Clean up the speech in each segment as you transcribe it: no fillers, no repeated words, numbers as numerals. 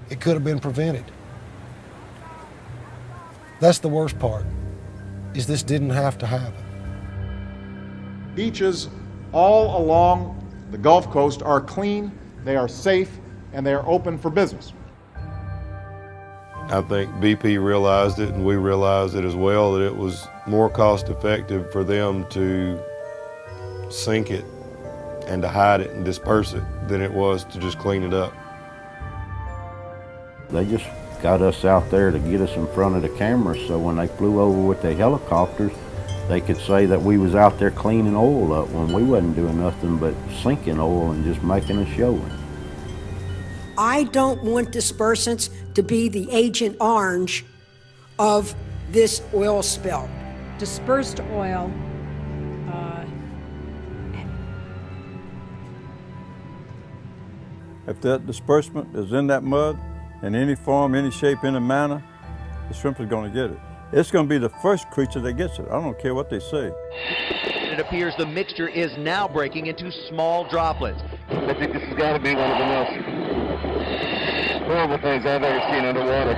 It could have been prevented. That's the worst part, is this didn't have to happen. Beaches all along the Gulf Coast are clean, they are safe, and they are open for business. I think BP realized it, and we realized it as well, that it was more cost effective for them to sink it and to hide it and disperse it than it was to just clean it up. They just got us out there to get us in front of the cameras, so when they flew over with their helicopters, they could say that we was out there cleaning oil up when we wasn't doing nothing but sinking oil and just making a show. I don't want dispersants to be the Agent Orange of this oil spill. Dispersed oil if that disbursement is in that mud, in any form, any shape, any manner, the shrimp is going to get it. It's going to be the first creature that gets it. I don't care what they say. It appears the mixture is now breaking into small droplets. I think this has got to be one of the most horrible things I've ever seen underwater.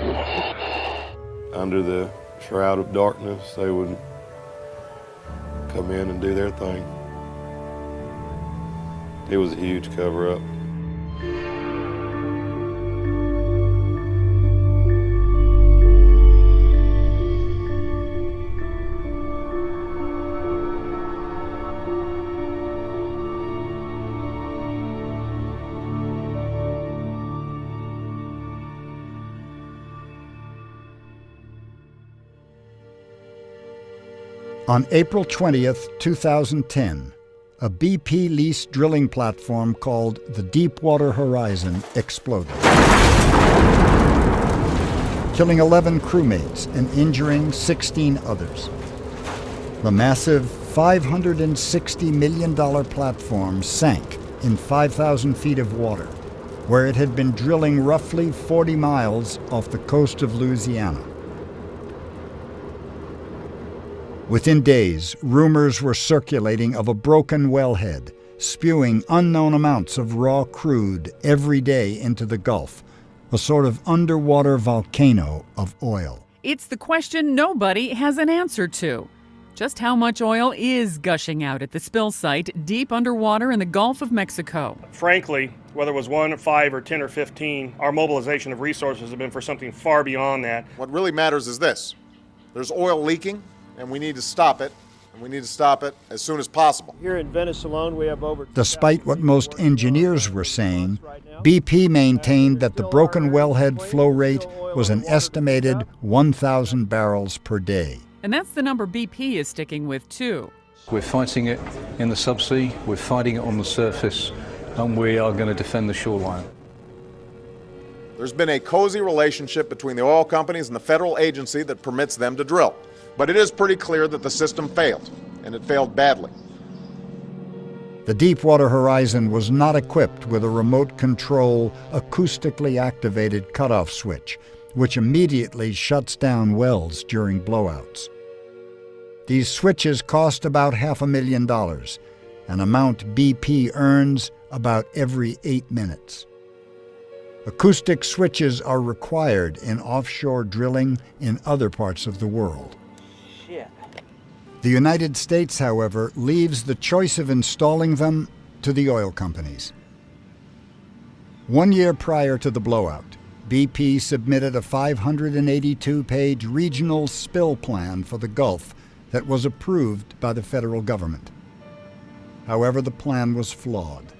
Under the shroud of darkness, they would come in and do their thing. It was a huge cover-up. On April 20th, 2010, a BP-leased drilling platform called the Deepwater Horizon exploded, killing 11 crewmates and injuring 16 others. The massive $560 million platform sank in 5,000 feet of water, where it had been drilling roughly 40 miles off the coast of Louisiana. Within days, rumors were circulating of a broken wellhead, spewing unknown amounts of raw crude every day into the Gulf, a sort of underwater volcano of oil. It's the question nobody has an answer to. Just how much oil is gushing out at the spill site deep underwater in the Gulf of Mexico? Frankly, whether it was 1, 5, or 10, or 15, our mobilization of resources have been for something far beyond that. What really matters is this. There's oil leaking, and we need to stop it, and we need to stop it as soon as possible. Here in Venice alone, we have over... Despite what most engineers were saying, BP maintained that the broken wellhead flow rate was an estimated 1,000 barrels per day. And that's the number BP is sticking with, too. We're fighting it in the subsea, we're fighting it on the surface, and we are going to defend the shoreline. There's been a cozy relationship between the oil companies and the federal agency that permits them to drill. But it is pretty clear that the system failed, and it failed badly. The Deepwater Horizon was not equipped with a remote control, acoustically activated cutoff switch, which immediately shuts down wells during blowouts. These switches cost about $500,000, an amount BP earns about every 8 minutes. Acoustic switches are required in offshore drilling in other parts of the world. The United States, however, leaves the choice of installing them to the oil companies. 1 year prior to the blowout, BP submitted a 582-page regional spill plan for the Gulf that was approved by the federal government. However, the plan was flawed.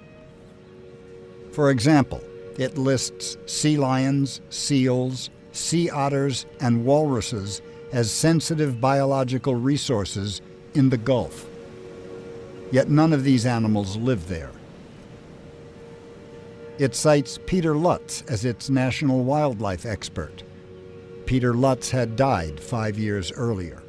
For example, it lists sea lions, seals, sea otters, and walruses as sensitive biological resources in the Gulf. Yet none of these animals live there. It cites Peter Lutz as its national wildlife expert. Peter Lutz had died 5 years earlier.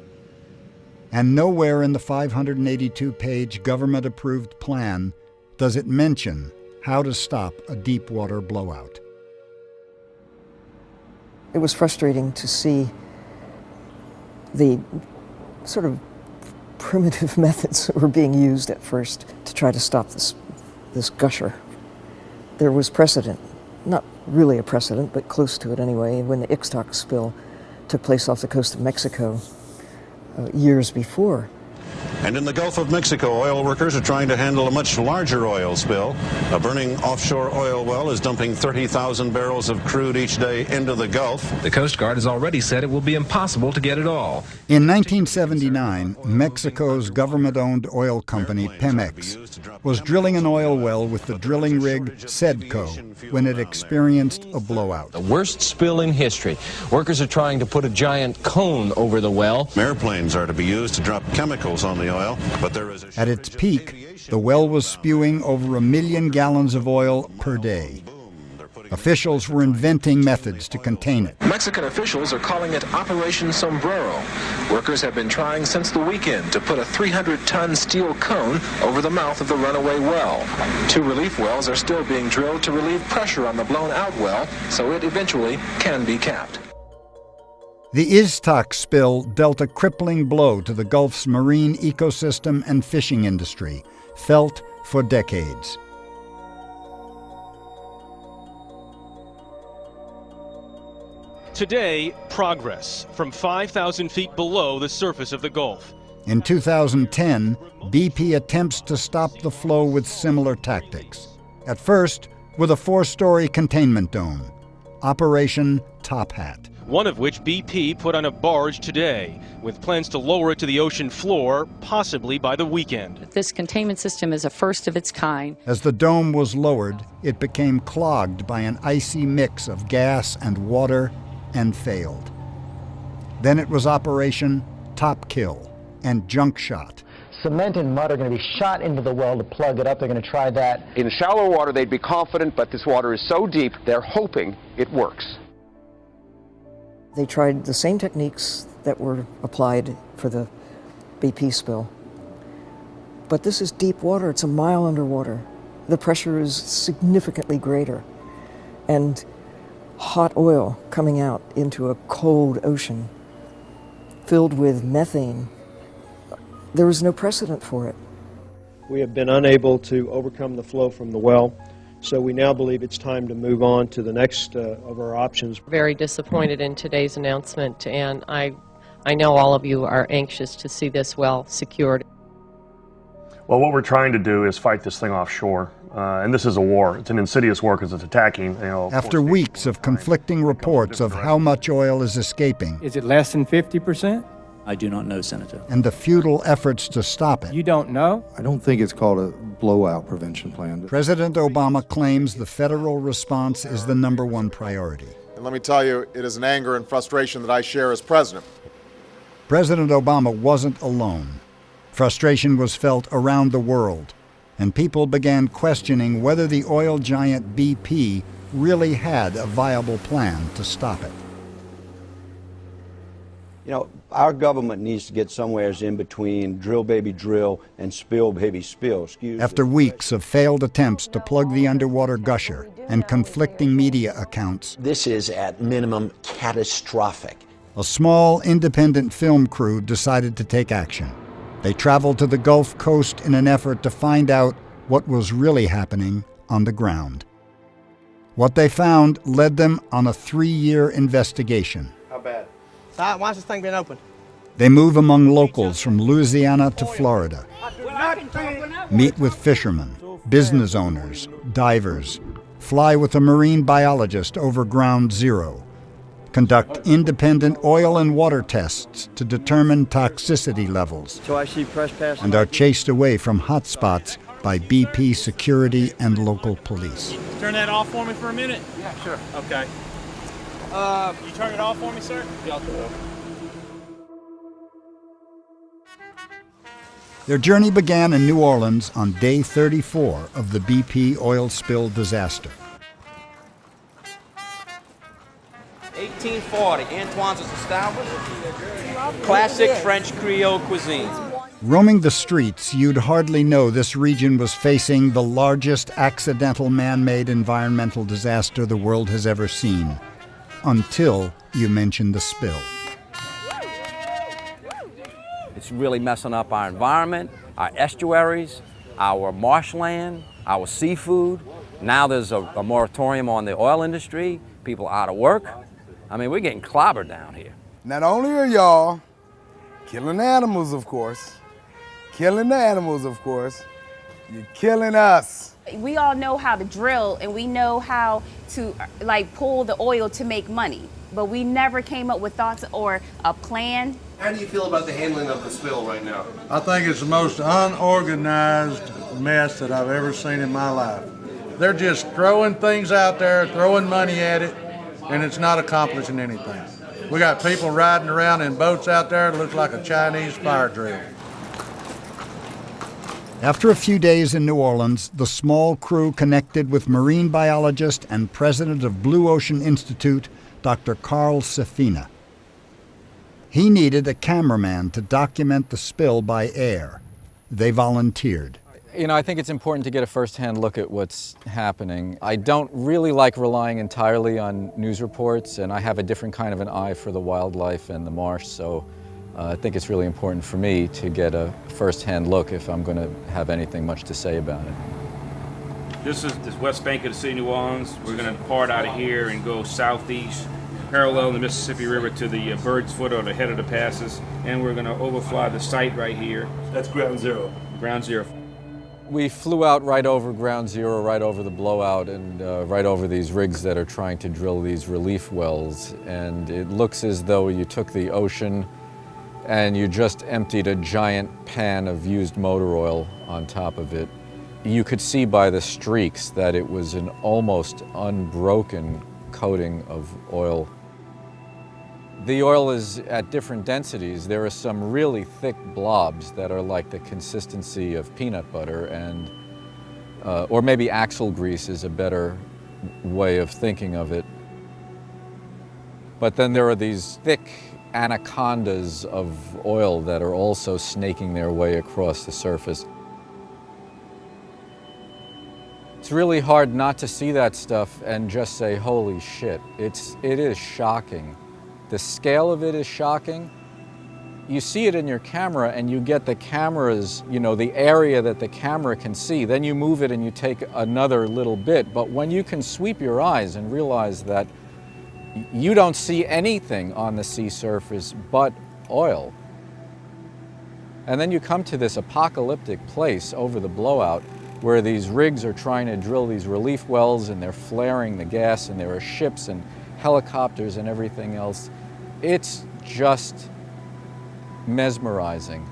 And nowhere in the 582-page government-approved plan does it mention how to stop a deepwater blowout. It was frustrating to see the sort of primitive methods that were being used at first to try to stop this gusher. There was precedent not really a precedent, but close to it anyway, when the Ixtoc spill took place off the coast of Mexico years before. And in the Gulf of Mexico, oil workers are trying to handle a much larger oil spill. A burning offshore oil well is dumping 30,000 barrels of crude each day into the Gulf. The Coast Guard has already said it will be impossible to get it all. In 1979, Mexico's government-owned oil company, Pemex, was drilling an oil well with the drilling rig Sedco when it experienced a blowout. The worst spill in history. Workers are trying to put a giant cone over the well. Airplanes are to be used to drop chemicals on the oil, but there is At its peak, the well was spewing over 1 million gallons of oil per day. Officials were inventing methods to contain it. Mexican officials are calling it Operation Sombrero. Workers have been trying since the weekend to put a 300-ton steel cone over the mouth of the runaway well. 2 relief wells are still being drilled to relieve pressure on the blown-out well, so it eventually can be capped. The Ixtoc spill dealt a crippling blow to the Gulf's marine ecosystem and fishing industry, felt for decades. Today, progress from 5,000 feet below the surface of the Gulf. In 2010, BP attempts to stop the flow with similar tactics. At first, with a 4-story containment dome, Operation Top Hat. One of which BP put on a barge today, with plans to lower it to the ocean floor, possibly by the weekend. This containment system is a first of its kind. As the dome was lowered, it became clogged by an icy mix of gas and water and failed. Then it was Operation Top Kill and Junk Shot. Cement and mud are going to be shot into the well to plug it up. They're going to try that. In shallow water, they'd be confident, but this water is so deep, they're hoping it works. They tried the same techniques that were applied for the BP spill. But this is deep water. It's a mile underwater. The pressure is significantly greater. And hot oil coming out into a cold ocean filled with methane. There was no precedent for it. We have been unable to overcome the flow from the well, so we now believe it's time to move on to the next of our options. Very disappointed in today's announcement, and I know all of you are anxious to see this well secured. Well, what we're trying to do is fight this thing offshore, and this is a war. It's an insidious war because it's attacking. After weeks of conflicting reports of how much oil is escaping, is it less than 50%? I do not know, Senator. And the futile efforts to stop it. You don't know? I don't think it's called a blowout prevention plan. President Obama claims the federal response is the #1 priority. And let me tell you, it is an anger and frustration that I share as president. President Obama wasn't alone. Frustration was felt around the world, and people began questioning whether the oil giant BP really had a viable plan to stop it. You know, our government needs to get somewhere in between drill baby drill and spill baby spill. After weeks of failed attempts to plug the underwater gusher and conflicting media accounts, this is at minimum catastrophic. A small independent film crew decided to take action. They traveled to the Gulf Coast in an effort to find out what was really happening on the ground. What they found led them on a 3-year investigation. How bad? Why's this thing been open? They move among locals from Louisiana to Florida, meet with fishermen, business owners, divers, fly with a marine biologist over ground zero, conduct independent oil and water tests to determine toxicity levels, So I see press pass. and are chased away from hotspots by BP security and local police. Turn that off for me for a minute? Yeah, sure. Okay. You turn it off for me, sir? Yeah, I'll turn it off. Their journey began in New Orleans on day 34 of the BP oil spill disaster. 1840, Antoine's is established. Classic French Creole cuisine. Roaming the streets, you'd hardly know this region was facing the largest accidental man-made environmental disaster the world has ever seen, until you mentioned the spill. It's really messing up our environment, our estuaries, our marshland, our seafood, Now there's a moratorium on the oil industry, people out of work. I mean, we're getting clobbered down here. Not only are y'all killing animals, of course, killing the animals, of course, you're killing us. We all know how to drill and we know how to pull the oil to make money, but we never came up with thoughts or a plan. How do you feel about the handling of the spill right now? I think it's the most unorganized mess that I've ever seen in my life. They're just throwing things out there, throwing money at it, and it's not accomplishing anything. We got people riding around in boats out there. It looks like a Chinese fire drill. After a few days in New Orleans, the small crew connected with marine biologist and president of Blue Ocean Institute, Dr. Carl Safina. He needed a cameraman to document the spill by air. They volunteered. You know, I think it's important to get a first-hand look at what's happening. I don't really like relying entirely on news reports, and I have a different kind of an eye for the wildlife and the marsh, so I think it's really important for me to get a first-hand look if I'm going to have anything much to say about it. This is the west bank of the city of New Orleans. We're going to part out of here and go southeast, parallel the Mississippi River to the Bird's Foot or the head of the passes, and we're going to overfly the site right here. That's ground zero. Ground zero. We flew out right over ground zero, right over the blowout, and right over these rigs that are trying to drill these relief wells. And it looks as though you took the ocean and you just emptied a giant pan of used motor oil on top of it. You could see by the streaks that it was an almost unbroken coating of oil. The oil is at different densities. There are some really thick blobs that are like the consistency of peanut butter, and or maybe axle grease is a better way of thinking of it. But then there are these thick anacondas of oil that are also snaking their way across the surface. It's really hard not to see that stuff and just say, holy shit. It is shocking. The scale of it is shocking. You see it in your camera and you get the camera's, the area that the camera can see. Then you move it and you take another little bit. But when you can sweep your eyes and realize that you don't see anything on the sea surface but oil. And then you come to this apocalyptic place over the blowout where these rigs are trying to drill these relief wells and they're flaring the gas and there are ships and helicopters and everything else. It's just mesmerizing.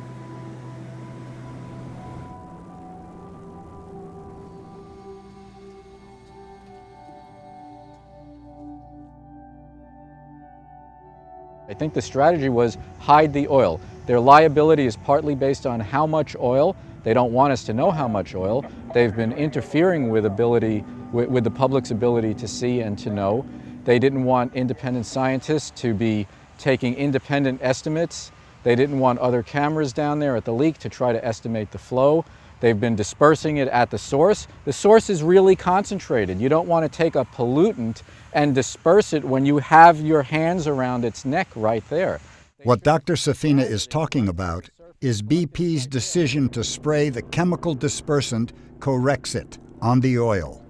I think the strategy was hide the oil. Their liability is partly based on how much oil. They don't want us to know how much oil. They've been interfering with the public's ability to see and to know. They didn't want independent scientists to be taking independent estimates. They didn't want other cameras down there at the leak to try to estimate the flow. They've been dispersing it at the source. The source is really concentrated. You don't want to take a pollutant and disperse it when you have your hands around its neck right there. What Dr. Safina is talking about is BP's decision to spray the chemical dispersant Corexit on the oil,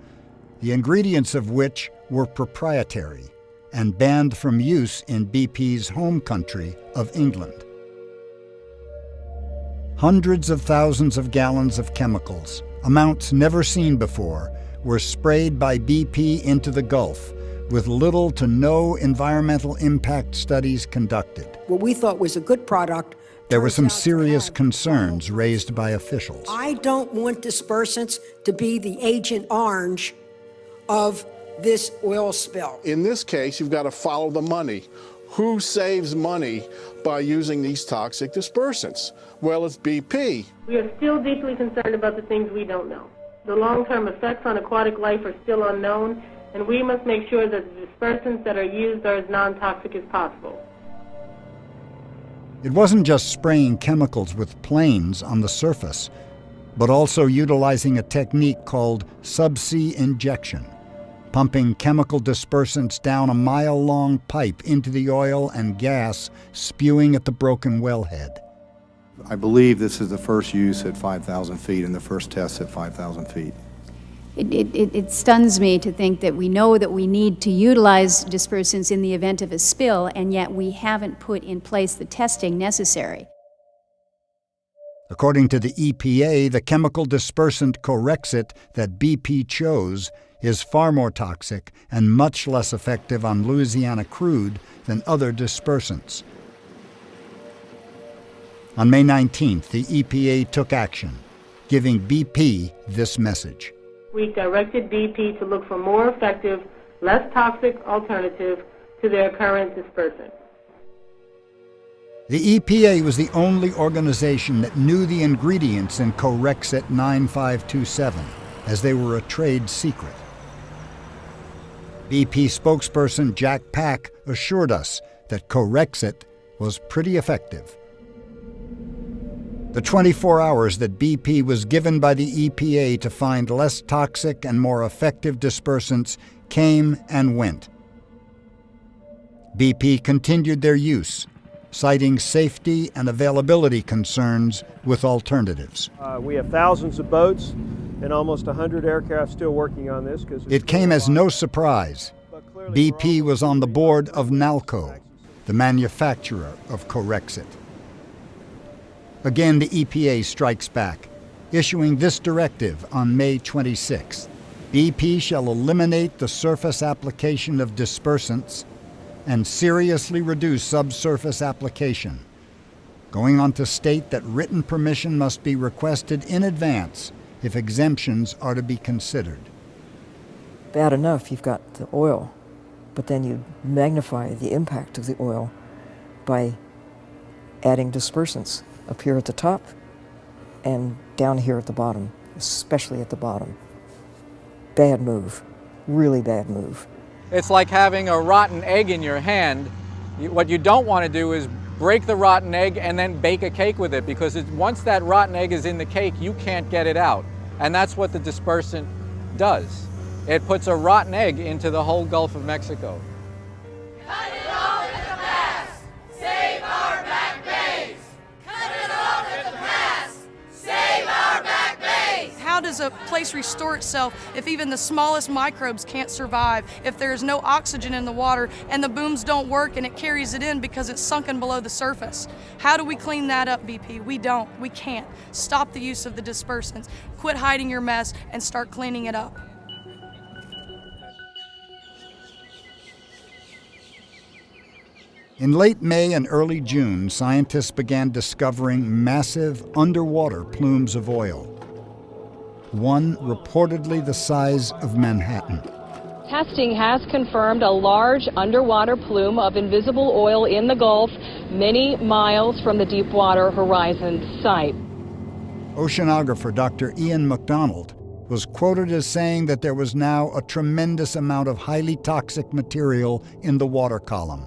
the ingredients of which were proprietary and banned from use in BP's home country of England. Hundreds of thousands of gallons of chemicals, amounts never seen before, were sprayed by BP into the Gulf, with little to no environmental impact studies conducted. What we thought was a good product. There were some serious concerns raised by officials. I don't want dispersants to be the Agent Orange of this oil spill. In this case, you've got to follow the money. Who saves money by using these toxic dispersants? Well, it's BP. We are still deeply concerned about the things we don't know. The long-term effects on aquatic life are still unknown, and we must make sure that the dispersants that are used are as non-toxic as possible. It wasn't just spraying chemicals with planes on the surface, but also utilizing a technique called subsea injection, pumping chemical dispersants down a mile-long pipe into the oil and gas spewing at the broken wellhead. I believe this is the first use at 5,000 feet and the first test at 5,000 feet. It stuns me to think that we know that we need to utilize dispersants in the event of a spill, and yet we haven't put in place the testing necessary. According to the EPA, the chemical dispersant Corexit that BP chose is far more toxic and much less effective on Louisiana crude than other dispersants. On May 19th, the EPA took action, giving BP this message. We directed BP to look for more effective, less toxic alternative to their current dispersant. The EPA was the only organization that knew the ingredients in Corexit 9527, as they were a trade secret. BP spokesperson Jack Pack assured us that Corexit was pretty effective. The 24 hours that BP was given by the EPA to find less toxic and more effective dispersants came and went. BP continued their use, citing safety and availability concerns with alternatives. We have thousands of boats and almost 100 aircraft still working on this. It came as no surprise. BP was on the board of Nalco, the manufacturer of Corexit. Again, the EPA strikes back, issuing this directive on May 26. BP shall eliminate the surface application of dispersants and seriously reduce subsurface application, going on to state that written permission must be requested in advance if exemptions are to be considered. Bad enough you've got the oil, but then you magnify the impact of the oil by adding dispersants up here at the top and down here at the bottom, especially at the bottom. Bad move, really bad move. It's like having a rotten egg in your hand. What you don't want to do is break the rotten egg and then bake a cake with it, because once that rotten egg is in the cake, you can't get it out. And that's what the dispersant does. It puts a rotten egg into the whole Gulf of Mexico. Cut it off at the pass! Save our back bays! Cut it off at the pass! Save our back bays! How does a place restore itself if even the smallest microbes can't survive, if there's no oxygen in the water and the booms don't work and it carries it in because it's sunken below the surface? How do we clean that up, BP? We don't. We can't. Stop the use of the dispersants. Quit hiding your mess and start cleaning it up. In late May and early June, scientists began discovering massive underwater plumes of oil, one reportedly the size of Manhattan. Testing has confirmed a large underwater plume of invisible oil in the Gulf, many miles from the Deepwater Horizon site. Oceanographer Dr. Ian McDonald was quoted as saying that there was now a tremendous amount of highly toxic material in the water column,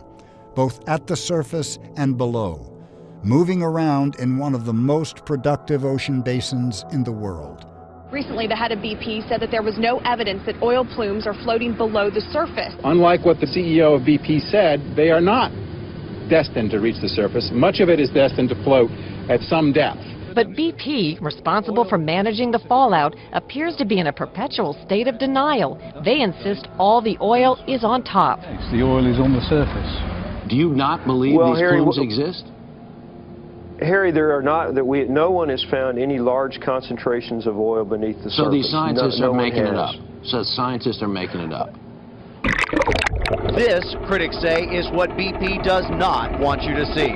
both at the surface and below, moving around in one of the most productive ocean basins in the world. Recently, the head of BP said that there was no evidence that oil plumes are floating below the surface. Unlike what the CEO of BP said, they are not destined to reach the surface. Much of it is destined to float at some depth. But BP, responsible for managing the fallout, appears to be in a perpetual state of denial. They insist all the oil is on top. The oil is on the surface. Do you not believe these plumes exist? Harry, there are not, no one has found any large concentrations of oil beneath the surface. So these scientists no are making it has. up. So scientists are making it up. This, critics say, is what BP does not want you to see.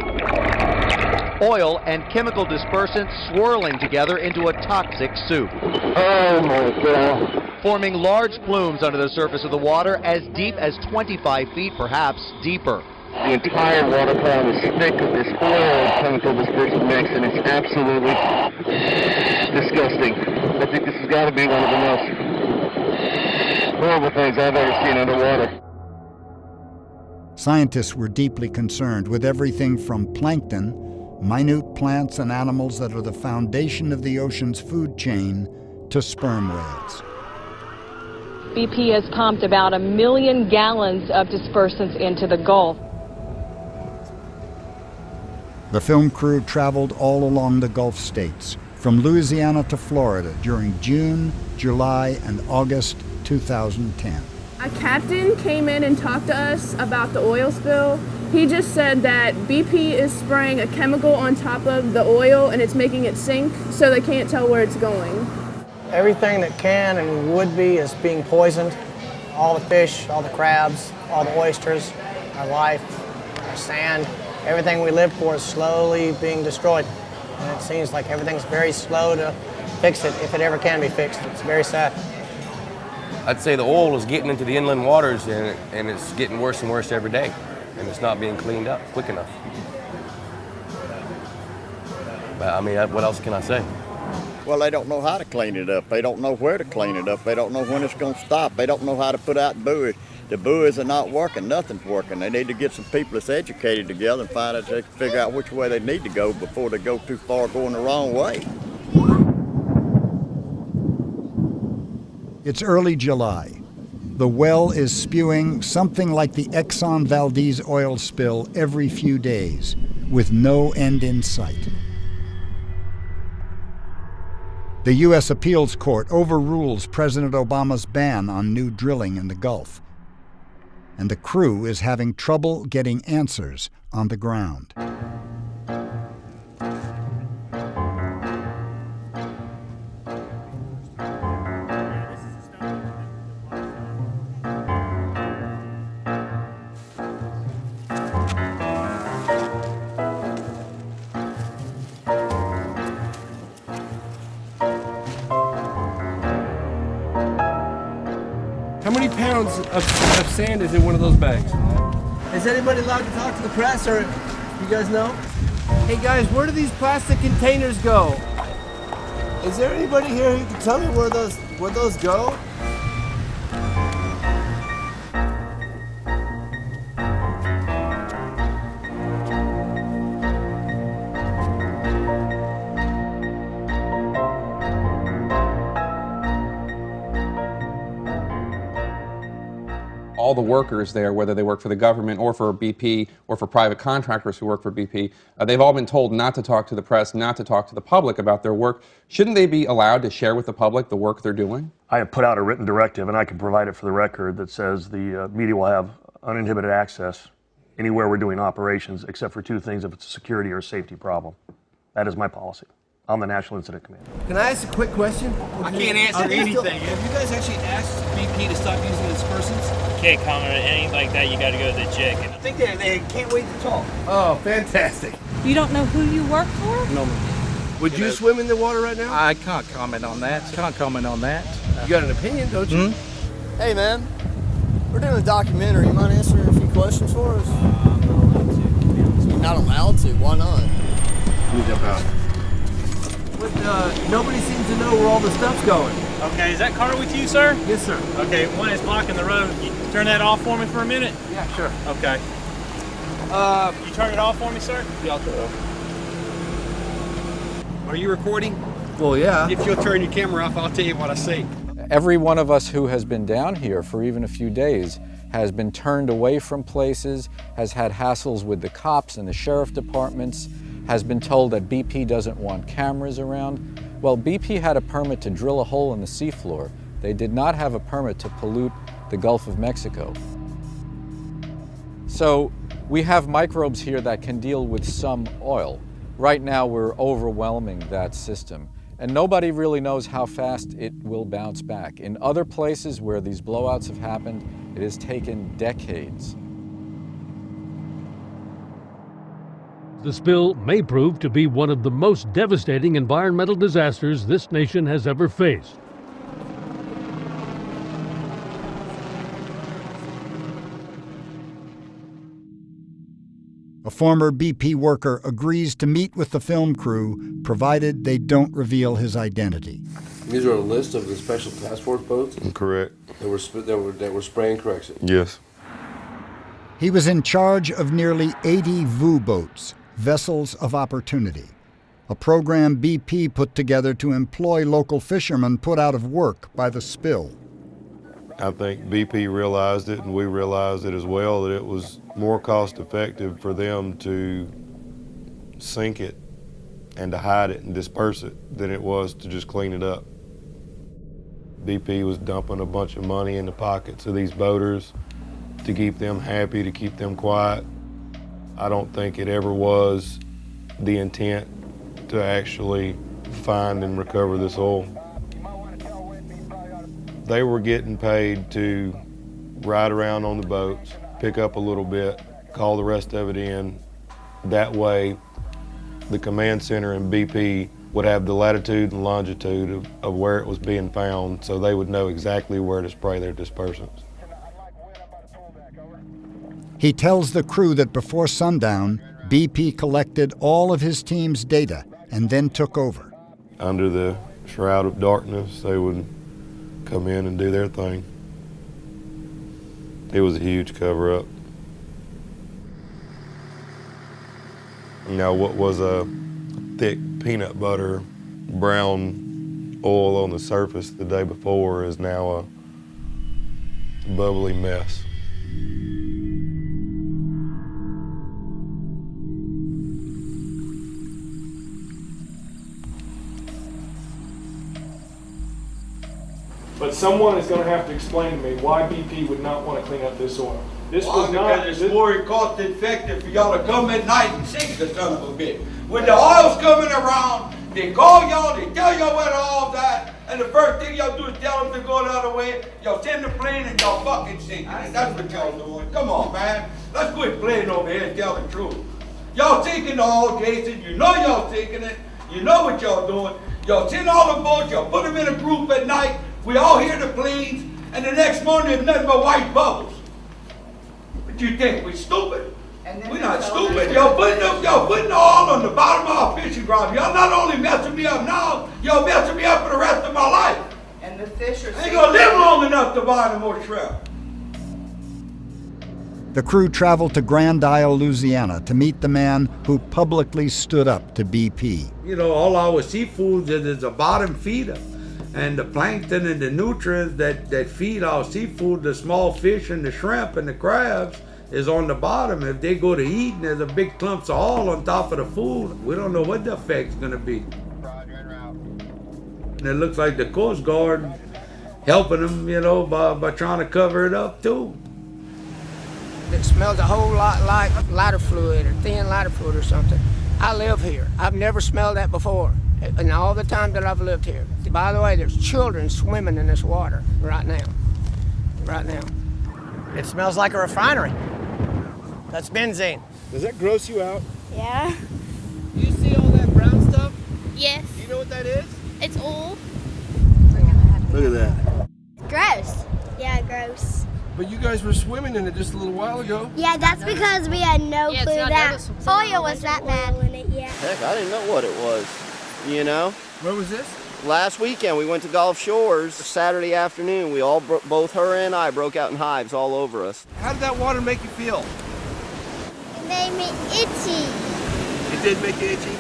Oil and chemical dispersants swirling together into a toxic soup. Oh my God. Forming large plumes under the surface of the water as deep as 25 feet, perhaps deeper. The entire water column is thick with this oil and chemical dispersant mix, and it's absolutely disgusting. I think this has got to be one of the most horrible things I've ever seen underwater. Scientists were deeply concerned with everything from plankton, minute plants and animals that are the foundation of the ocean's food chain, to sperm whales. BP has pumped about 1 million gallons of dispersants into the Gulf. The film crew traveled all along the Gulf states, from from Louisiana to Florida during June, July, and August 2010. A captain came in and talked to us about the oil spill. He just said that BP is spraying a chemical on top of the oil and it's making it sink, so they can't tell where it's going. Everything that can and would be is being poisoned. All the fish, all the crabs, all the oysters, our life, our sand, everything we live for is slowly being destroyed. And it seems like everything's very slow to fix it, if it ever can be fixed. It's very sad. I'd say the oil is getting into the inland waters and it's getting worse and worse every day. And it's not being cleaned up quick enough. But I mean, what else can I say? Well, they don't know how to clean it up. They don't know where to clean it up. They don't know when it's going to stop. They don't know how to put out buoys. The buoys are not working. Nothing's working. They need to get some people that's educated together and find out they can figure out which way they need to go before they go too far going the wrong way. It's early July. The well is spewing something like the Exxon Valdez oil spill every few days, with no end in sight. The U.S. Appeals Court overrules President Obama's ban on new drilling in the Gulf, and the crew is having trouble getting answers on the ground. How many pounds of sand is in one of those bags? Is anybody allowed to talk to the press, or you guys know? Hey guys, where do these plastic containers go? Is there anybody here who can tell me where those go? All the workers there, whether they work for the government or for BP or for private contractors who work for BP, they've all been told not to talk to the press, not to talk to the public about their work. Shouldn't they be allowed to share with the public the work they're doing? I have put out a written directive, and I can provide it for the record, that says the media will have uninhibited access anywhere we're doing operations, except for two things: if it's a security or a safety problem. That is my policy. I'm the National Incident Commander. Can I ask a quick question? I can't answer anything. Have you guys actually asked BP to stop using dispersants? Can't comment on anything like that. You got to go to the JIC. I think they can't wait to talk. Oh, fantastic. You don't know who you work for? No. Would you swim in the water right now? I can't comment on that. You got an opinion, don't you? Hey man, we're doing a documentary. You mind answering a few questions for us? You're not allowed to. Why not? Let me jump out. But nobody seems to know where all the stuff's going. Okay, is that car with you, sir? Yes, sir. Okay, one is blocking the road. You turn that off for me for a minute? Yeah, sure. Okay. You turn it off for me, sir? Yeah, I'll turn it off. Are you recording? Well, yeah. If you'll turn your camera off, I'll tell you what I see. Every one of us who has been down here for even a few days has been turned away from places, has had hassles with the cops and the sheriff departments, has been told that BP doesn't want cameras around. Well, BP had a permit to drill a hole in the seafloor. They did not have a permit to pollute the Gulf of Mexico. So we have microbes here that can deal with some oil. Right now we're overwhelming that system, and nobody really knows how fast it will bounce back. In other places where these blowouts have happened, it has taken decades. The spill may prove to be one of the most devastating environmental disasters this nation has ever faced. A former BP worker agrees to meet with the film crew, provided they don't reveal his identity. These are a list of the special task force boats? Correct. That were spraying Corexit? Yes. He was in charge of nearly 80 VU boats, vessels of opportunity, a program BP put together to employ local fishermen put out of work by the spill. I think BP realized it, and we realized it as well, that it was more cost effective for them to sink it and to hide it and disperse it than it was to just clean it up. BP was dumping a bunch of money in the pockets of these boaters to keep them happy, to keep them quiet. I don't think it ever was the intent to actually find and recover this oil. They were getting paid to ride around on the boats, pick up a little bit, call the rest of it in. That way, the command center in BP would have the latitude and longitude of where it was being found, so they would know exactly where to spray their dispersants. He tells the crew that before sundown, BP collected all of his team's data and then took over. Under the shroud of darkness, they would come in and do their thing. It was a huge cover-up. Now, what was a thick peanut butter, brown oil on the surface the day before is now a bubbly mess. But someone is going to have to explain to me why BP would not want to clean up this oil. This was not. Because it's more cost effective for y'all to come at night and sink the son of a bitch. When the oil's coming around, they call y'all, they tell y'all where the oil's at, and the first thing y'all do is tell them to go the other way. Y'all send the plane and y'all fucking sink it. That's what y'all doing. Come on, man. Let's quit playing over here and tell the truth. Y'all sinking the oil, Jason. You know y'all sinking it. You know what y'all doing. Y'all send all the boats, y'all put them in a group at night. We all hear the planes, and the next morning there's nothing but white bubbles. What you think? We stupid? We're not stupid. Y'all putting the oil on the bottom of our fishing ground. Y'all not only messing me up now, y'all messing me up for the rest of my life. And the fish are. I ain't gonna live long enough to buy any more shrimp. The crew traveled to Grand-Isle, Louisiana to meet the man who publicly stood up to BP. You know, all our seafood is a bottom feeder. And the plankton and the nutrients that feed our seafood, the small fish and the shrimp and the crabs, is on the bottom. If they go to eat and there's a big clumps of oil on top of the food, we don't know what the effect's gonna be. And it looks like the Coast Guard helping them, you know, by trying to cover it up too. It smells a whole lot like lighter fluid or thin lighter fluid or something. I live here. I've never smelled that before in all the time that I've lived here. By the way, there's children swimming in this water right now. Right now. It smells like a refinery. That's benzene. Does that gross you out? Yeah. You see all that brown stuff? Yes. Do you know what that is? It's oil. Look at that. Gross. Yeah, gross. But you guys were swimming in it just a little while ago. Yeah, that's because we had no clue that oil was that bad in it. Yeah. Heck, I didn't know what it was. You know? Where was this? Last weekend, we went to Gulf Shores. Saturday afternoon, we all, both her and I, broke out in hives all over us. How did that water make you feel? It made me itchy. It did make you itchy?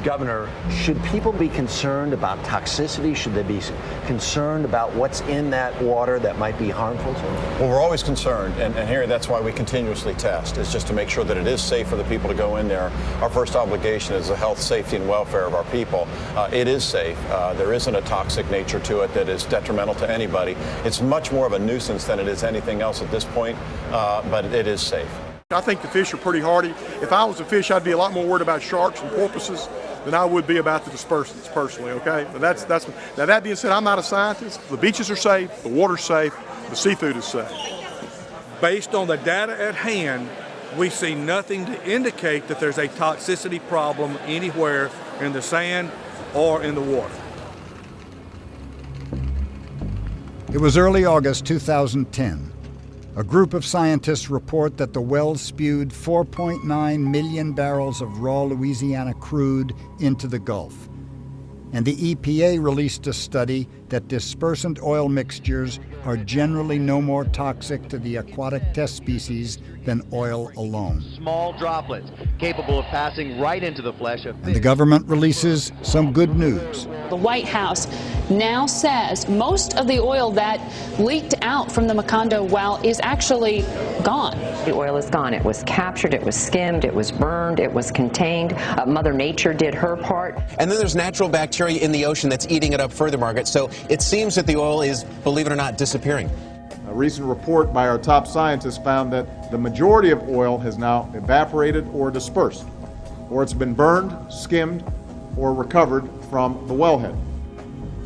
Governor, should people be concerned about toxicity? Should they be concerned about what's in that water that might be harmful to them? Well, we're always concerned, and Harry, that's why we continuously test, is just to make sure that it is safe for the people to go in there. Our first obligation is the health, safety, and welfare of our people. It is safe. There isn't a toxic nature to it that is detrimental to anybody. It's much more of a nuisance than it is anything else at this point, but it is safe. I think the fish are pretty hardy. If I was a fish, I'd be a lot more worried about sharks and porpoises than I would be about the dispersants personally, okay? But that's now that being said, I'm not a scientist. The beaches are safe, the water's safe, the seafood is safe. Based on the data at hand, we see nothing to indicate that there's a toxicity problem anywhere in the sand or in the water. It was early August 2010. A group of scientists report that the wells spewed 4.9 million barrels of raw Louisiana crude into the Gulf. And the EPA released a study that dispersant oil mixtures are generally no more toxic to the aquatic test species than oil alone. Small droplets capable of passing right into the flesh of And the government releases some good news. The White House now says most of the oil that leaked out from the Macondo well is actually gone. The oil is gone. It was captured, it was skimmed, it was burned, it was contained. Mother Nature did her part. And then there's natural bacteria in the ocean that's eating it up further, Margaret. So it seems that the oil is, believe it or not, disappearing. A recent report by our top scientists found that the majority of oil has now evaporated or dispersed, or it's been burned, skimmed, or recovered from the wellhead.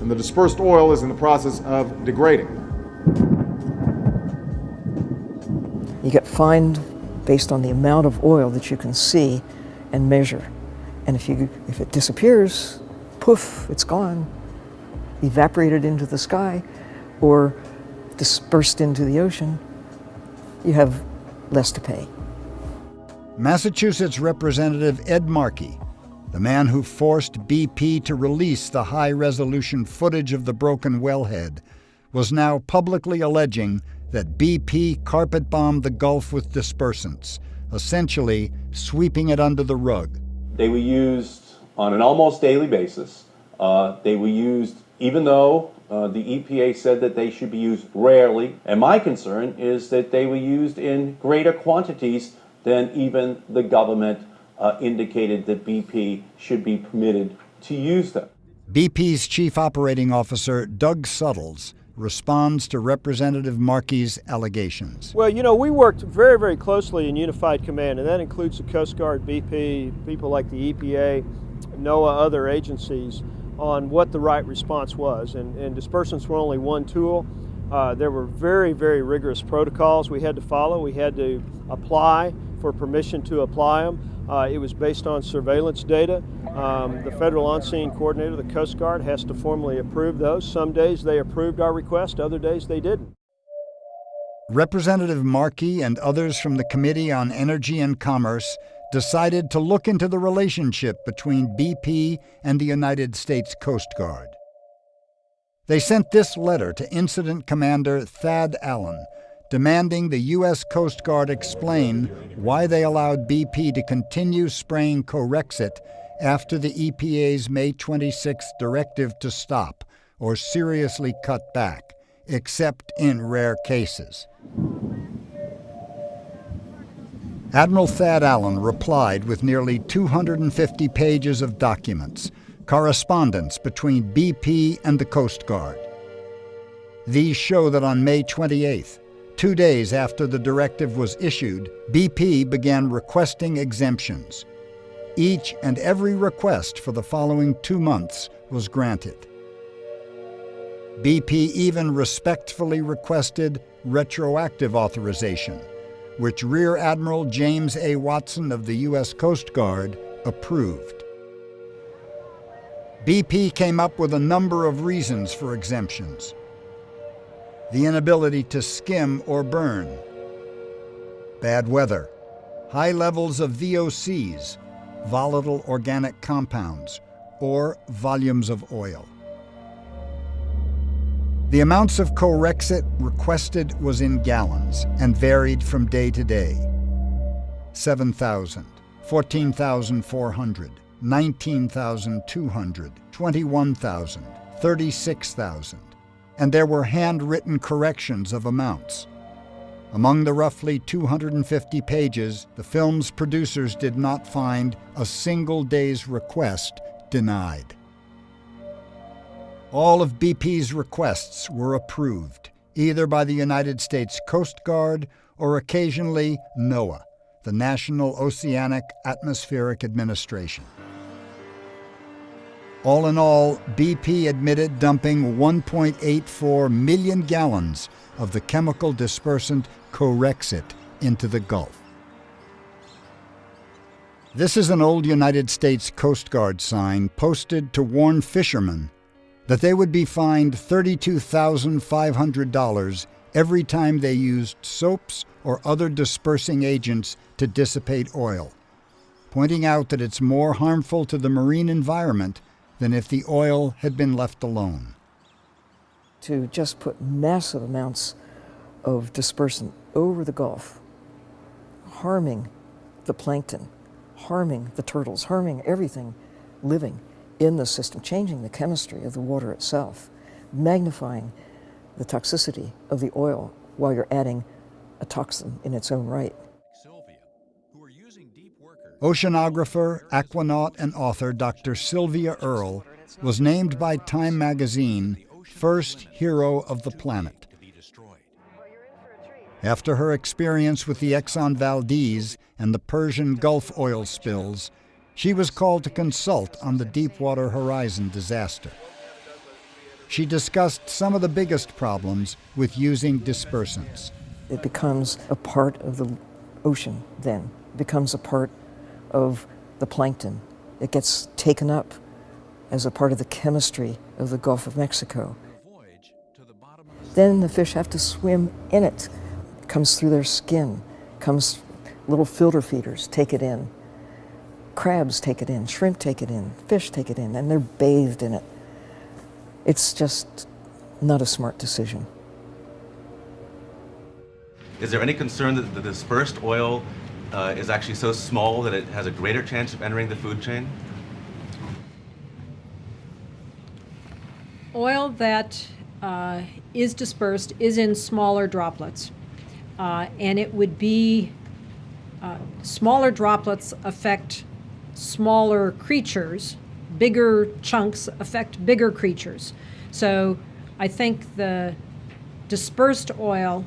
And the dispersed oil is in the process of degrading. You get fined based on the amount of oil that you can see and measure. And if it disappears, poof, it's gone, evaporated into the sky, or dispersed into the ocean, you have less to pay. Massachusetts Representative Ed Markey, the man who forced BP to release the high-resolution footage of the broken wellhead, was now publicly alleging that BP carpet-bombed the Gulf with dispersants, essentially sweeping it under the rug. They were used on an almost daily basis. They were used even though the EPA said that they should be used rarely. And my concern is that they were used in greater quantities than even the government indicated that BP should be permitted to use them. BP's Chief Operating Officer, Doug Suttles, responds to Representative Markey's allegations. Well, you know, we worked very, very closely in Unified Command, and that includes the Coast Guard, BP, people like the EPA, NOAA, other agencies, on what the right response was. And dispersants were only one tool. There were very, very rigorous protocols we had to follow. We had to apply for permission to apply them. It was based on surveillance data. The Federal On-Scene Coordinator, the Coast Guard, has to formally approve those. Some days they approved our request, other days they didn't. Representative Markey and others from the Committee on Energy and Commerce decided to look into the relationship between BP and the United States Coast Guard. They sent this letter to Incident Commander Thad Allen, demanding the U.S. Coast Guard explain why they allowed BP to continue spraying Corexit after the EPA's May 26th directive to stop or seriously cut back, except in rare cases. Admiral Thad Allen replied with nearly 250 pages of documents, correspondence between BP and the Coast Guard. These show that on May 28th, 2 days after the directive was issued, BP began requesting exemptions. Each and every request for the following 2 months was granted. BP even respectfully requested retroactive authorization, which Rear Admiral James A. Watson of the U.S. Coast Guard approved. BP came up with a number of reasons for exemptions. The inability to skim or burn, bad weather, high levels of VOCs, volatile organic compounds, or volumes of oil. The amounts of Corexit requested was in gallons and varied from day to day. 7,000, 14,400, 19,200, 21,000, 36,000. And there were handwritten corrections of amounts. Among the roughly 250 pages, the film's producers did not find a single day's request denied. All of BP's requests were approved, either by the United States Coast Guard or occasionally NOAA, the National Oceanic Atmospheric Administration. All in all, BP admitted dumping 1.84 million gallons of the chemical dispersant Corexit into the Gulf. This is an old United States Coast Guard sign posted to warn fishermen that they would be fined $32,500 every time they used soaps or other dispersing agents to dissipate oil, pointing out that it's more harmful to the marine environment than if the oil had been left alone. To just put massive amounts of dispersant over the Gulf harming the plankton, harming the turtles, harming everything living in the system, changing the chemistry of the water itself, magnifying the toxicity of the oil while you're adding a toxin in its own right. Oceanographer, aquanaut, and author Dr. Sylvia Earle was named by Time magazine first hero of the planet. After her experience with the Exxon Valdez and the Persian Gulf oil spills, she was called to consult on the Deepwater Horizon disaster. She discussed some of the biggest problems with using dispersants. It becomes a part of the ocean then. It becomes a part of the plankton. It gets taken up as a part of the chemistry of the Gulf of Mexico. Then the fish have to swim in it. It comes through their skin, comes little filter feeders take it in. Crabs take it in, shrimp take it in, fish take it in, and they're bathed in it. It's just not a smart decision. Is there any concern that the dispersed oil is actually so small that it has a greater chance of entering the food chain? Oil that is dispersed is in smaller droplets, and it would be smaller droplets affect smaller creatures, bigger chunks affect bigger creatures. So I think the dispersed oil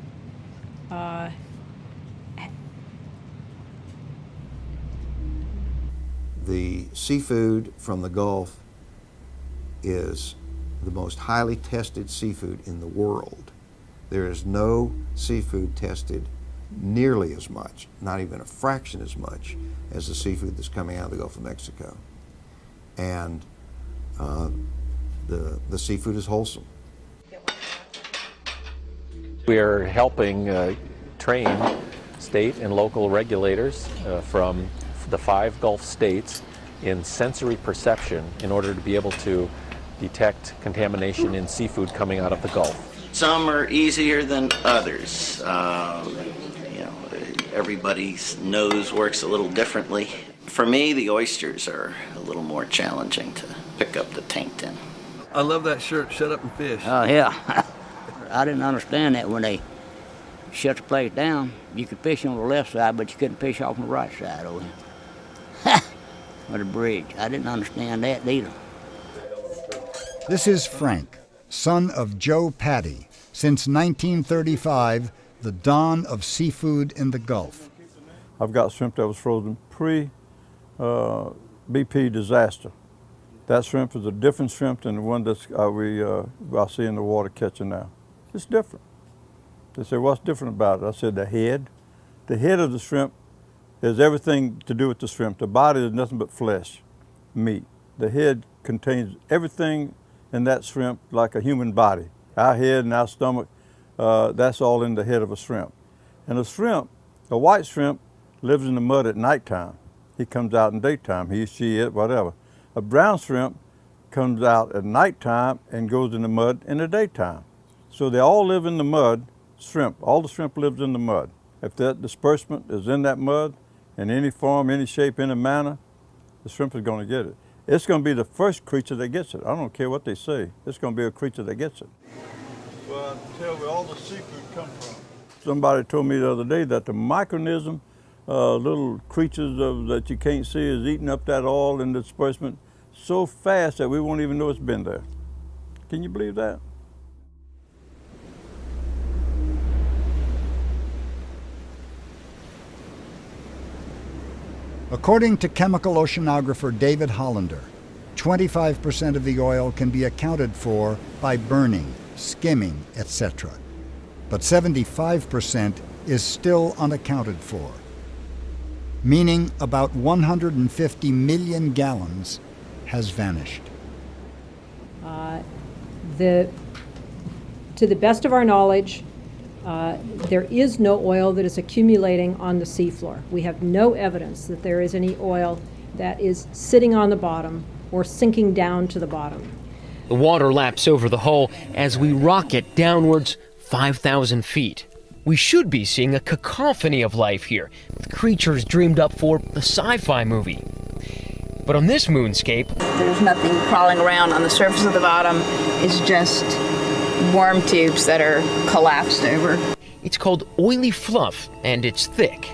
the seafood from the Gulf is the most highly tested seafood in the world. There is no seafood tested nearly as much, not even a fraction as much, as the seafood that's coming out of the Gulf of Mexico. And the seafood is wholesome. We are helping train state and local regulators from the 5 Gulf states in sensory perception in order to be able to detect contamination in seafood coming out of the Gulf. Some are easier than others. Everybody's nose works a little differently. For me, the oysters are a little more challenging to pick up the taint in. I love that shirt, Shut Up and Fish. Oh, yeah. I didn't understand that when they shut the place down. You could fish on the left side, but you couldn't fish off on the right side over here. With a bridge. I didn't understand that either. This is Frank, son of Joe Patty. Since 1935, the dawn of seafood in the Gulf. I've got shrimp that was frozen pre-BP disaster. That shrimp is a different shrimp than the one that I see in the water catching now. It's different. They say, what's different about it? I said, the head. The head of the shrimp is everything to do with the shrimp. The body is nothing but flesh, meat. The head contains everything in that shrimp like a human body. Our head and our stomach, that's all in the head of a shrimp. And a shrimp, a white shrimp, lives in the mud at nighttime. He comes out in daytime, he, she, it, whatever. A brown shrimp comes out at nighttime and goes in the mud in the daytime. So they all live in the mud, shrimp. All the shrimp lives in the mud. If that disbursement is in that mud, in any form, any shape, any manner, the shrimp is going to get it. It's going to be the first creature that gets it. I don't care what they say. It's going to be a creature that gets it. Well, tell where all the seafood come from. Somebody told me the other day that the micronism, little creatures that you can't see, is eating up that oil and the disbursement so fast that we won't even know it's been there. Can you believe that? According to chemical oceanographer David Hollander, 25% of the oil can be accounted for by burning, skimming, etc. But 75% is still unaccounted for, meaning about 150 million gallons has vanished. To the best of our knowledge, there is no oil that is accumulating on the seafloor. We have no evidence that there is any oil that is sitting on the bottom or sinking down to the bottom. The water laps over the hull as we rocket downwards 5,000 feet. We should be seeing a cacophony of life here, with creatures dreamed up for a sci-fi movie. But on this moonscape, there's nothing crawling around on the surface of the bottom. It's just worm tubes that are collapsed over. It's called oily fluff, and it's thick.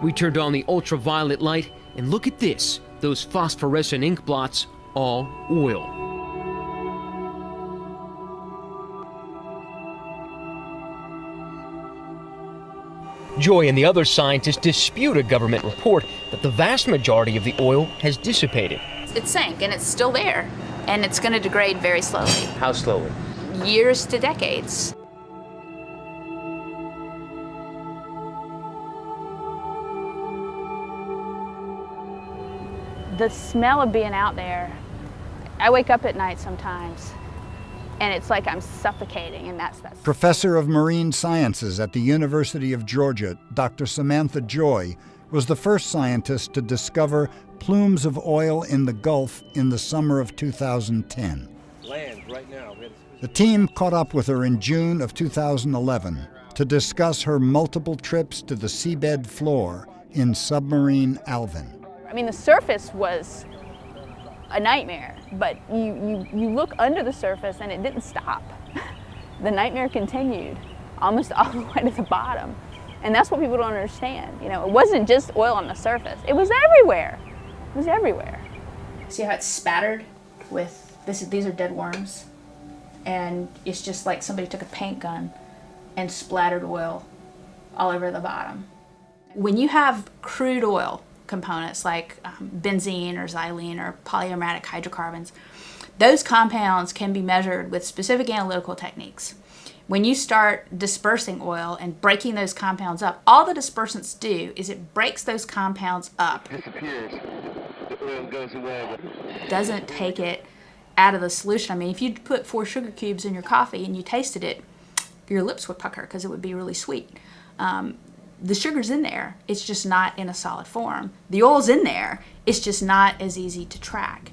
We turned on the ultraviolet light, and look at this. Those phosphorescent ink blots, all oil. Joy and the other scientists dispute a government report that the vast majority of the oil has dissipated. It sank, and it's still there, and it's going to degrade very slowly. How slowly? Years to decades. The smell of being out there, I wake up at night sometimes, and it's like I'm suffocating, and that's Professor of Marine Sciences at the University of Georgia, Dr. Samantha Joy, was the first scientist to discover plumes of oil in the Gulf in the summer of 2010. Land right now. The team caught up with her in June of 2011 to discuss her multiple trips to the seabed floor in submarine Alvin. I mean, the surface was a nightmare, but you look under the surface and it didn't stop. The nightmare continued almost all the way to the bottom. And that's what people don't understand. You know, it wasn't just oil on the surface. It was everywhere. It was everywhere. See how it's spattered with, these are dead worms. And it's just like somebody took a paint gun and splattered oil all over the bottom. When you have crude oil components like benzene or xylene or polyaromatic hydrocarbons, those compounds can be measured with specific analytical techniques. When you start dispersing oil and breaking those compounds up, all the dispersants do is it breaks those compounds up. Disappears. The oil goes away. Doesn't take it out of the solution. I mean, if you put 4 sugar cubes in your coffee and you tasted it, your lips would pucker because it would be really sweet. The sugar's in there, it's just not in a solid form. The oil's in there, it's just not as easy to track.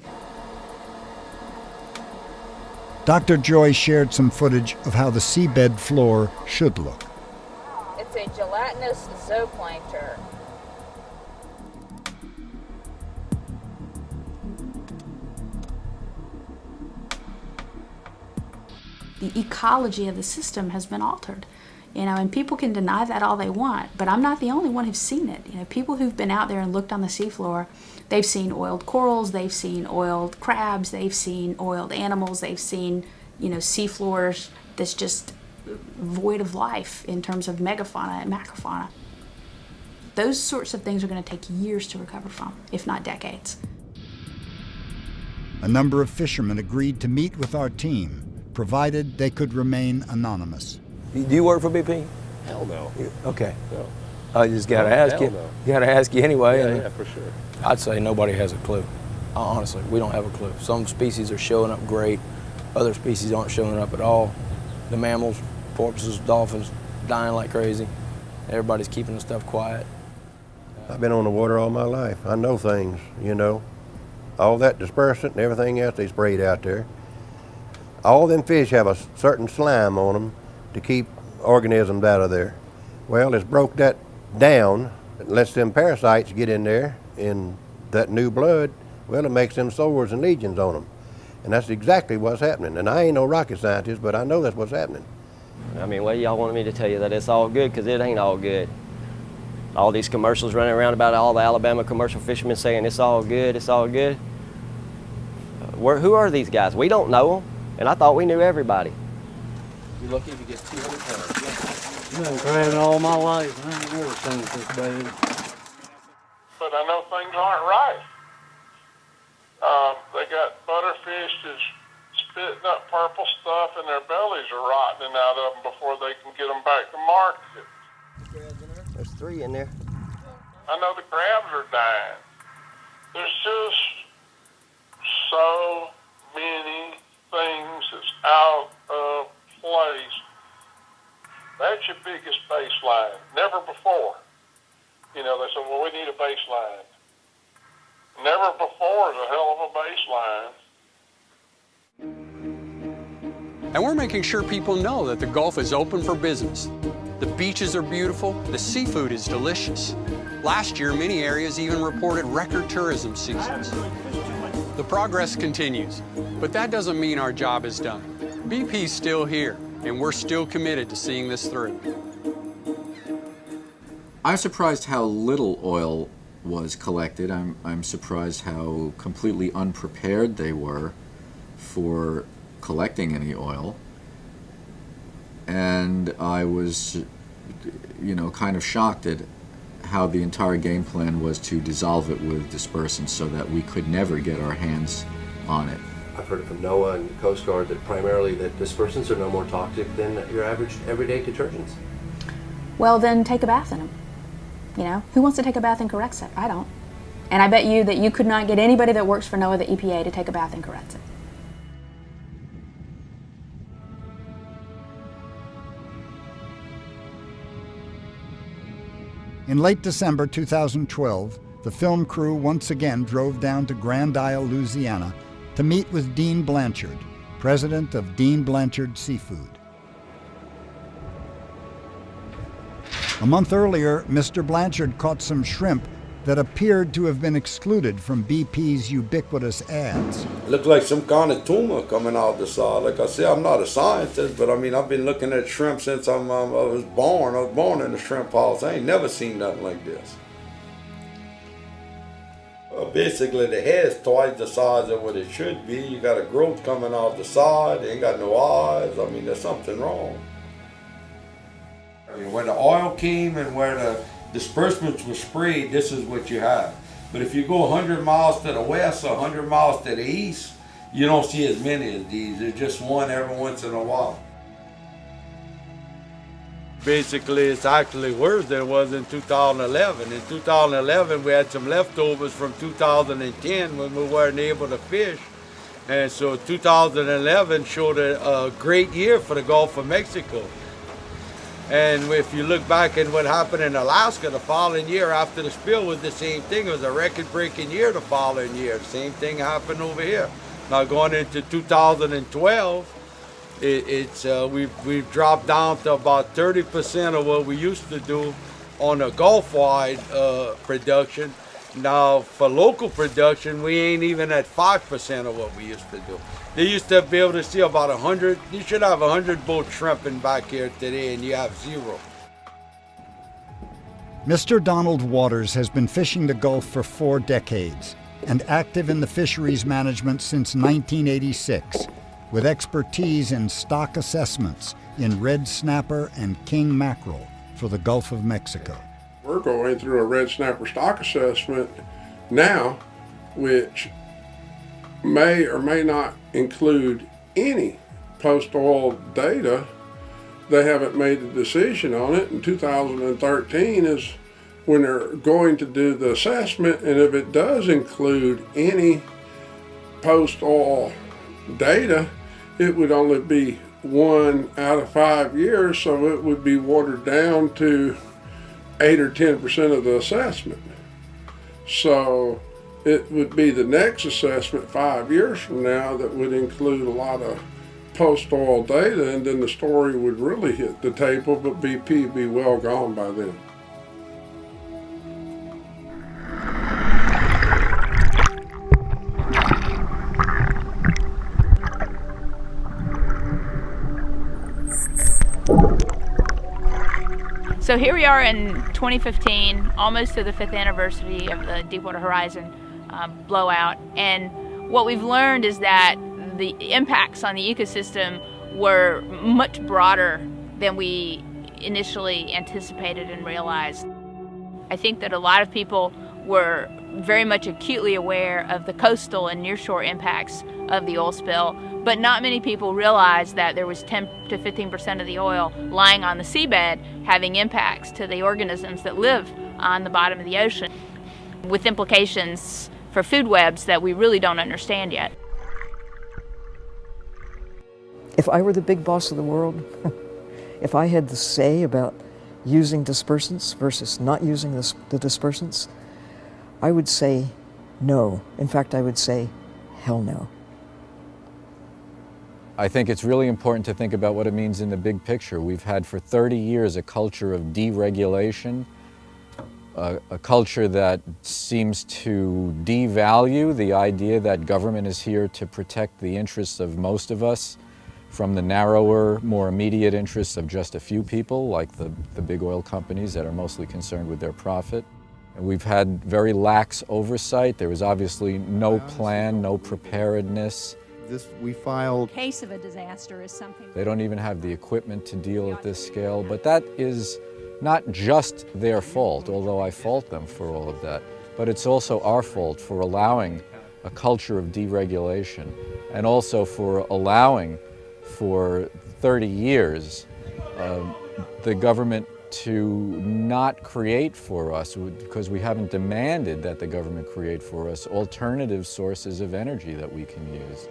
Dr. Joy shared some footage of how the seabed floor should look. It's a gelatinous zooplankton. The ecology of the system has been altered. You know, and people can deny that all they want, but I'm not the only one who's seen it. You know, people who've been out there and looked on the seafloor, they've seen oiled corals, they've seen oiled crabs, they've seen oiled animals, they've seen, you know, seafloors that's just void of life in terms of megafauna and macrofauna. Those sorts of things are going to take years to recover from, if not decades. A number of fishermen agreed to meet with our team, provided they could remain anonymous. Do you work for BP? Hell no. Okay. No. I just got to ask you. No. Got to ask you anyway. Yeah, for sure. I'd say nobody has a clue. Honestly, we don't have a clue. Some species are showing up great. Other species aren't showing up at all. The mammals, porpoises, dolphins, dying like crazy. Everybody's keeping the stuff quiet. I've been on the water all my life. I know things, you know. All that dispersant and everything else they sprayed out there. All them fish have a certain slime on them to keep organisms out of there. Well, it's broke that down. It lets them parasites get in there in that new blood. Well, it makes them sores and lesions on them. And that's exactly what's happening. And I ain't no rocket scientist, but I know that's what's happening. I mean, well, y'all wanted me to tell you that it's all good, because it ain't all good. All these commercials running around about all the Alabama commercial fishermen saying it's all good, it's all good. Who are these guys? We don't know them, and I thought we knew everybody. You're lucky if you get 200 pounds. I've been crabbing all my life. I ain't never seen it this bad. But I know things aren't right. They got butterfish that's spitting up purple stuff, and their bellies are rotting out of them before they can get them back to market. There's 3 in there. I know the crabs are dying. There's just so many things that's out of place. That's your biggest baseline. Never before. You know, they said, well, we need a baseline. Never before is a hell of a baseline. And we're making sure people know that the Gulf is open for business. The beaches are beautiful, the seafood is delicious. Last year, many areas even reported record tourism seasons. The progress continues, but that doesn't mean our job is done. BP's still here, and we're still committed to seeing this through. I'm surprised how little oil was collected. I'm surprised how completely unprepared they were for collecting any oil. And I was, kind of shocked at how the entire game plan was to dissolve it with dispersants so that we could never get our hands on it. I've heard from NOAA and the Coast Guard that primarily that dispersants are no more toxic than your average everyday detergents. Well, then take a bath in them. Who wants to take a bath in Corexit? I don't. And I bet you that you could not get anybody that works for NOAA, the EPA, to take a bath in Corexit. In late December 2012, the film crew once again drove down to Grand-Isle, Louisiana to meet with Dean Blanchard, president of Dean Blanchard Seafood. A month earlier, Mr. Blanchard caught some shrimp that appeared to have been excluded from BP's ubiquitous ads. Looked like some kind of tumor coming out the side. Like I said, I'm not a scientist, but I've been looking at shrimp since I was born. I was born in a shrimp house. I ain't never seen nothing like this. Basically, the head's twice the size of what it should be. You got a growth coming out the side. They ain't got no eyes. There's something wrong. Where the oil came and where the disbursements were sprayed, this is what you have. But if you go 100 miles to the west or 100 miles to the east, you don't see as many as these. There's just one every once in a while. Basically, it's actually worse than it was in 2011. In 2011, we had some leftovers from 2010 when we weren't able to fish. And so 2011 showed a great year for the Gulf of Mexico. And if you look back at what happened in Alaska the following year after the spill was the same thing. It was a record-breaking year the following year. The same thing happened over here. Now going into 2012, we've dropped down to about 30% of what we used to do on a Gulf-wide production. Now for local production, we ain't even at 5% of what we used to do. They used to be able to see about 100, you should have 100 boats shrimping back here today and you have 0. Mr. Donald Waters has been fishing the Gulf for 4 decades and active in the fisheries management since 1986, with expertise in stock assessments in red snapper and king mackerel for the Gulf of Mexico. We're going through a red snapper stock assessment now, which may or may not include any post-oil data. They haven't made a decision on it. In 2013 is when they're going to do the assessment, and if it does include any post-oil data, it would only be 1 out of 5 years, so it would be watered down to 8 or 10% of the assessment. So it would be the next assessment 5 years from now that would include a lot of post-oil data, and then the story would really hit the table, but BP would be well gone by then. So here we are in 2015, almost to the 5th anniversary of the Deepwater Horizon blowout. And what we've learned is that the impacts on the ecosystem were much broader than we initially anticipated and realized. I think that a lot of people were very much acutely aware of the coastal and nearshore impacts of the oil spill, but not many people realized that there was 10 to 15% of the oil lying on the seabed having impacts to the organisms that live on the bottom of the ocean, with implications for food webs that we really don't understand yet. If I were the big boss of the world, if I had the say about using dispersants versus not using the dispersants, I would say no. In fact, I would say hell no. I think it's really important to think about what it means in the big picture. We've had for 30 years a culture of deregulation, a culture that seems to devalue the idea that government is here to protect the interests of most of us from the narrower, more immediate interests of just a few people, like the big oil companies that are mostly concerned with their profit. And we've had very lax oversight. There was obviously no plan, no preparedness. We filed. In case of a disaster is something. They don't even have the equipment to deal at this scale, but that is not just their fault, although I fault them for all of that, but it's also our fault for allowing a culture of deregulation and also for allowing for 30 years the government to not create for us, because we haven't demanded that the government create for us alternative sources of energy that we can use.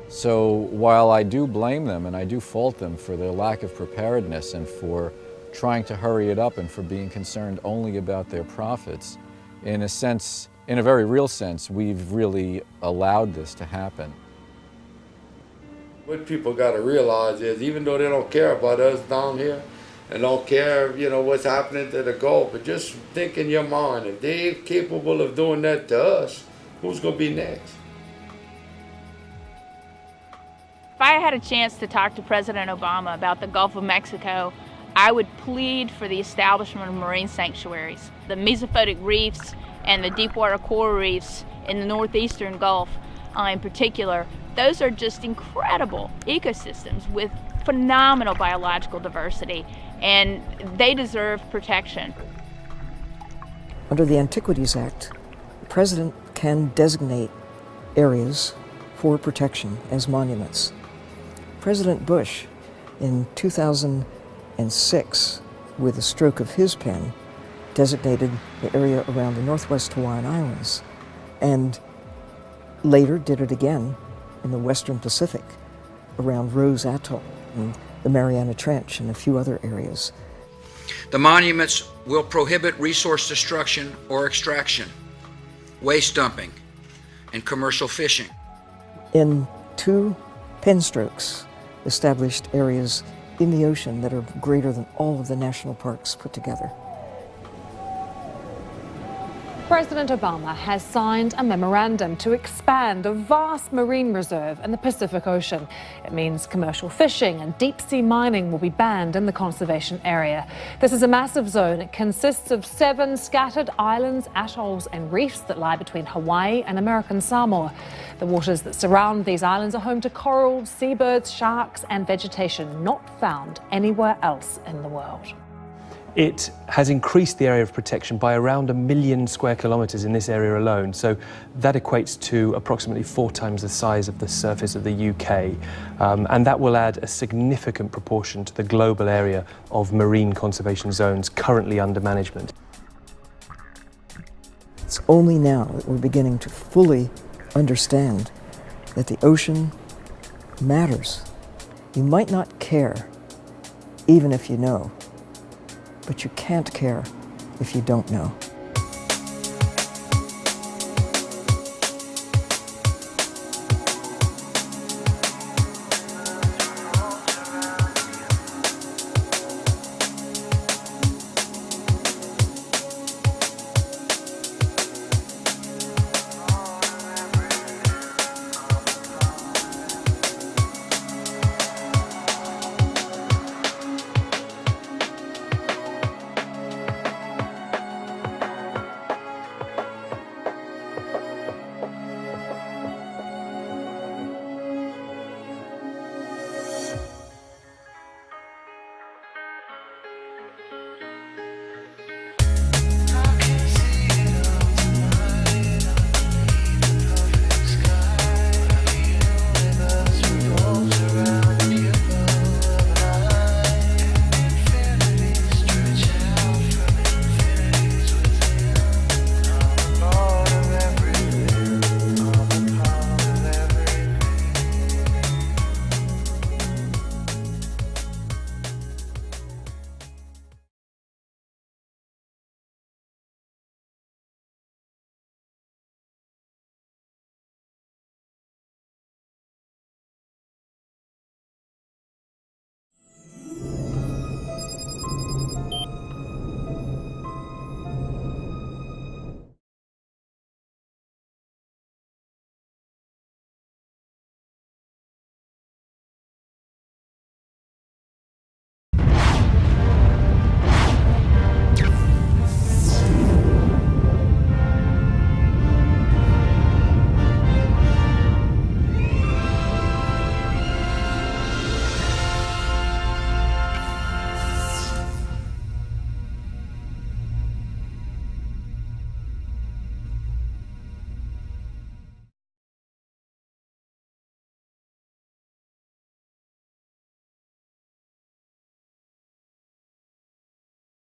So while I do blame them and I do fault them for their lack of preparedness and for trying to hurry it up and for being concerned only about their profits, in a sense, in a very real sense, we've really allowed this to happen. What people got to realize is, even though they don't care about us down here and don't care, you know, what's happening to the Gulf, but just think in your mind, if they're capable of doing that to us, who's going to be next? If I had a chance to talk to President Obama about the Gulf of Mexico, I would plead for the establishment of marine sanctuaries. The mesophotic reefs and the deepwater coral reefs in the northeastern Gulf in particular, those are just incredible ecosystems with phenomenal biological diversity, and they deserve protection. Under the Antiquities Act, the President can designate areas for protection as monuments. President Bush, in 2006, with a stroke of his pen, designated the area around the Northwest Hawaiian Islands, and later did it again in the Western Pacific, around Rose Atoll and the Mariana Trench and a few other areas. The monuments will prohibit resource destruction or extraction, waste dumping, and commercial fishing. In 2 pen strokes, established areas in the ocean that are greater than all of the national parks put together. President Obama has signed a memorandum to expand a vast marine reserve in the Pacific Ocean. It means commercial fishing and deep-sea mining will be banned in the conservation area. This is a massive zone. It consists of 7 scattered islands, atolls and reefs that lie between Hawaii and American Samoa. The waters that surround these islands are home to corals, seabirds, sharks and vegetation not found anywhere else in the world. It has increased the area of protection by around 1 million square kilometres in this area alone. So that equates to approximately 4 times the size of the surface of the UK. And that will add a significant proportion to the global area of marine conservation zones currently under management. It's only now that we're beginning to fully understand that the ocean matters. You might not care, even if you know. But you can't care if you don't know.